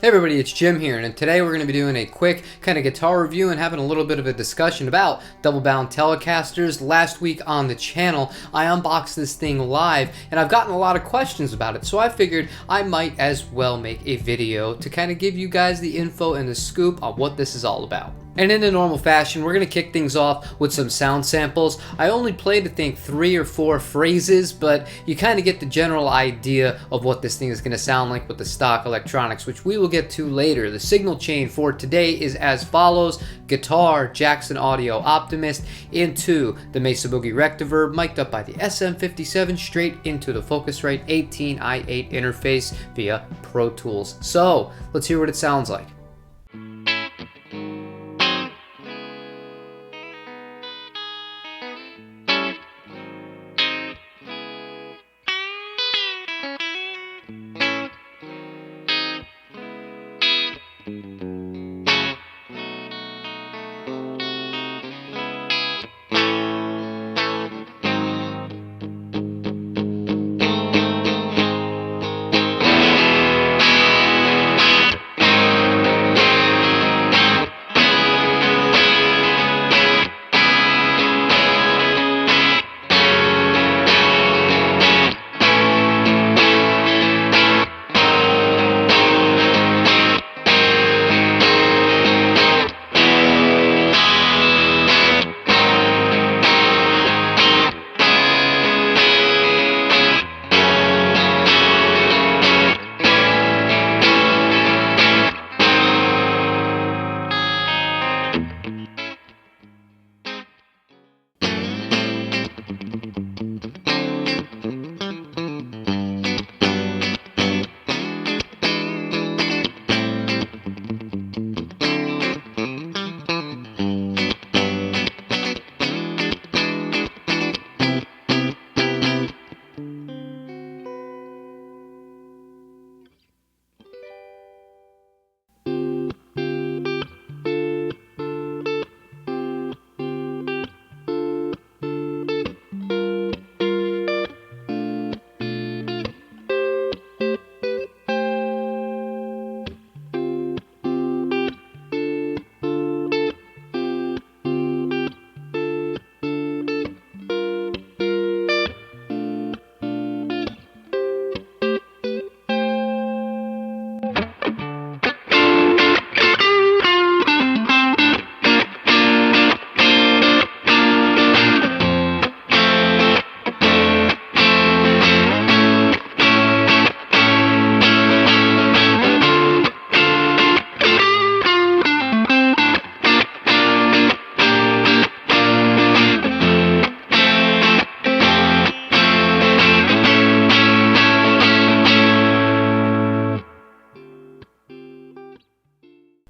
Hey everybody, it's Jim here, and today we're going to be doing a quick kind of guitar review and having a little bit of a discussion about double-bound Telecasters. Last week on the channel, I unboxed this thing live, and I've gotten a lot of questions about it, so I figured I might as well make a video to kind of give you guys the info and the scoop on what this is all about. And in the normal fashion, we're going to kick things off with some sound samples. I only played, I think, 3 or 4 phrases, but you kind of get the general idea of what this thing is going to sound like with the stock electronics, which we will get to later. The signal chain for today is as follows: guitar, Jackson Audio Optimist, into the Mesa Boogie Rectiverb, mic'd up by the SM57, straight into the Focusrite 18i8 interface via Pro Tools. So, let's hear what it sounds like.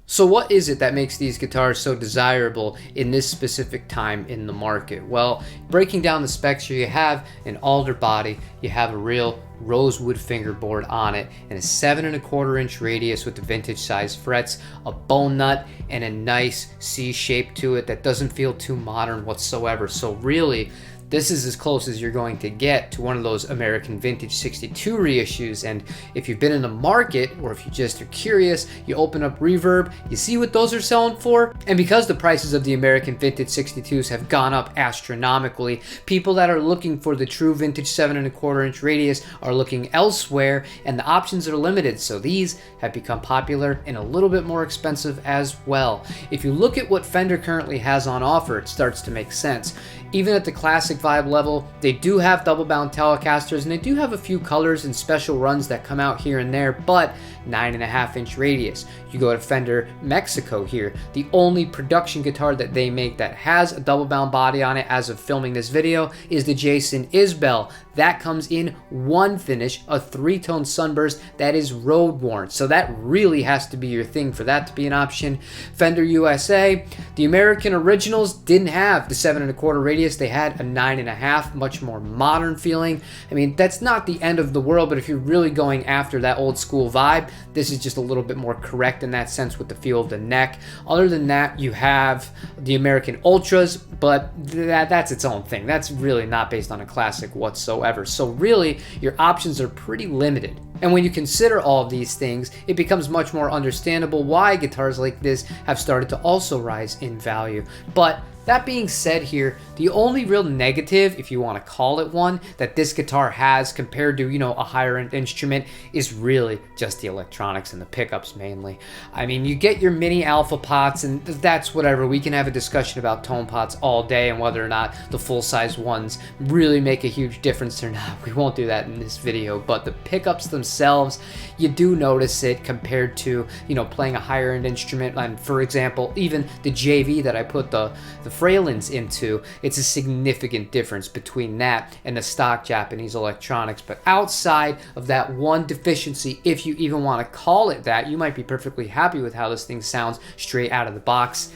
So what is it that makes these guitars so desirable in this specific time in the market? Well, breaking down the specs here, you have an alder body, you have a real rosewood fingerboard on it, and a 7¼ inch radius with the vintage size frets, a bone nut, and a nice C shape to it that doesn't feel too modern whatsoever. So really, this is as close as you're going to get to one of those American Vintage 62 reissues. And if you've been in the market, or if you just are curious, you open up Reverb, you see what those are selling for. And because the prices of the American Vintage 62s have gone up astronomically, people that are looking for the true vintage 7¼ inch radius are looking elsewhere, and the options are limited. So these have become popular and a little bit more expensive as well. If you look at what Fender currently has on offer, it starts to make sense. Even at the classic vibe level, they do have double-bound Telecasters, and they do have a few colors and special runs that come out here and there, but 9½ inch radius. You go to Fender Mexico here, the only production guitar that they make that has a double-bound body on it as of filming this video is the Jason Isbell. That comes in one finish, a 3-tone sunburst that is road worn. So that really has to be your thing for that to be an option. Fender USA, the American originals didn't have the 7¼ radius. They had a 9½, much more modern feeling. I mean, that's not the end of the world, but if you're really going after that old school vibe, this is just a little bit more correct in that sense with the feel of the neck. Other than that, you have the American Ultras, but that's its own thing. That's really not based on a classic whatsoever. So really, your options are pretty limited And when you consider all of these things, it becomes much more understandable why guitars like this have started to also rise in value. But that being said here, the only real negative, if you want to call it one, that this guitar has compared to, a higher end instrument is really just the electronics and the pickups mainly. I mean, you get your mini alpha pots and that's whatever. We can have a discussion about tone pots all day and whether or not the full-size ones really make a huge difference or not. We won't do that in this video, but the pickups themselves, you do notice it compared to, playing a higher end instrument. And for example, even the JV that I put the Fralins into, it's a significant difference between that and the stock Japanese electronics. But outside of that one deficiency, if you even want to call it that, you might be perfectly happy with how this thing sounds straight out of the box.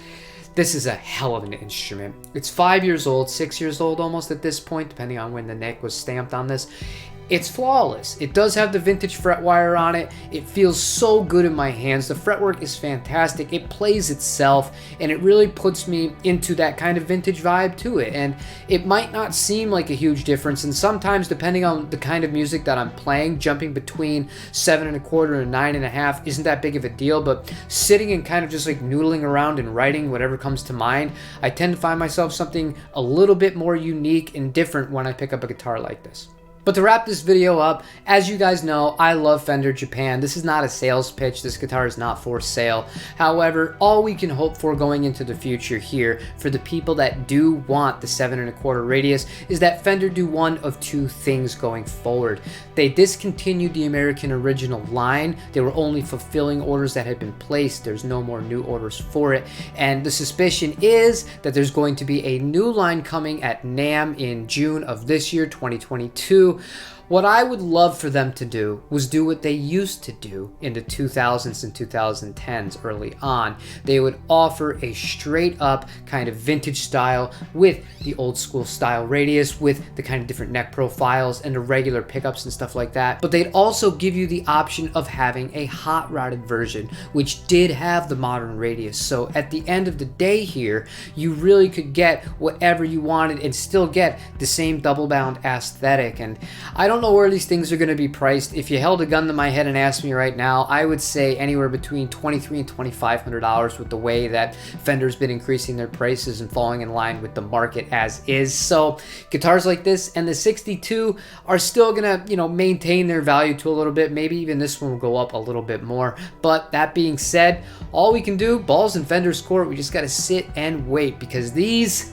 This is a hell of an instrument. It's 5 years old, 6 years old almost at this point, depending on when the neck was stamped on this. It's flawless. It does have the vintage fret wire on it. It feels so good in my hands. The fretwork is fantastic. It plays itself, and it really puts me into that kind of vintage vibe to it. And it might not seem like a huge difference, and sometimes depending on the kind of music that I'm playing, jumping between 7 1/4 and 9 1/2 isn't that big of a deal, but sitting and kind of just like noodling around and writing whatever comes to mind, I tend to find myself something a little bit more unique and different when I pick up a guitar like this. But to wrap this video up, as you guys know, I love Fender Japan. This is not a sales pitch. This guitar is not for sale. However, all we can hope for going into the future here for the people that do want the 7 1/4 radius is that Fender do one of two things going forward. They discontinued the American Original line. They were only fulfilling orders that had been placed. There's no more new orders for it. And the suspicion is that there's going to be a new line coming at NAMM in June of this year, 2022. What I would love for them to do was do what they used to do in the 2000s and 2010s early on. They would offer a straight up kind of vintage style with the old school style radius, with the kind of different neck profiles and the regular pickups and stuff like that. But they'd also give you the option of having a hot rodded version, which did have the modern radius. So at the end of the day here, you really could get whatever you wanted and still get the same double bound aesthetic. And I don't know where these things are going to be priced. If you held a gun to my head and asked me right now, I would say anywhere between $2,300 and $2,500 with the way that Fender's been increasing their prices and falling in line with the market as is. So guitars like this and the 62 are still going to, maintain their value to a little bit. Maybe even this one will go up a little bit more. But that being said, all we can do, balls in Fender's court, we just got to sit and wait, because these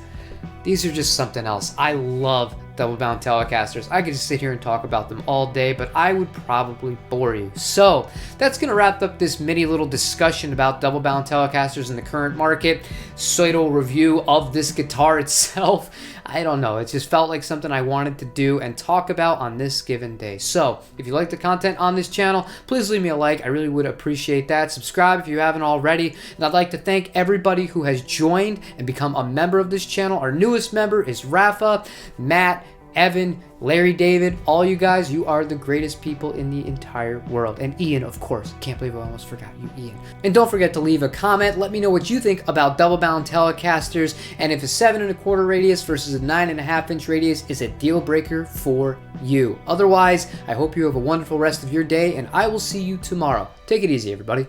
are just something else. I love double bound Telecasters. I could just sit here and talk about them all day, but I would probably bore you. So that's going to wrap up this mini little discussion about double bound Telecasters in the current market. Pseudo review of this guitar itself. I don't know. It just felt like something I wanted to do and talk about on this given day. So if you like the content on this channel, please leave me a like. I really would appreciate that. Subscribe if you haven't already. And I'd like to thank everybody who has joined and become a member of this channel. Our newest member is Rafa, Matt, Evan, Larry, David, all you guys, you are the greatest people in the entire world. And Ian, of course. Can't believe I almost forgot you, Ian. And don't forget to leave a comment. Let me know what you think about double bound Telecasters, and if a 7 1/4 radius versus a 9 1/2 inch radius is a deal breaker for you. Otherwise, I hope you have a wonderful rest of your day, and I will see you tomorrow. Take it easy, everybody.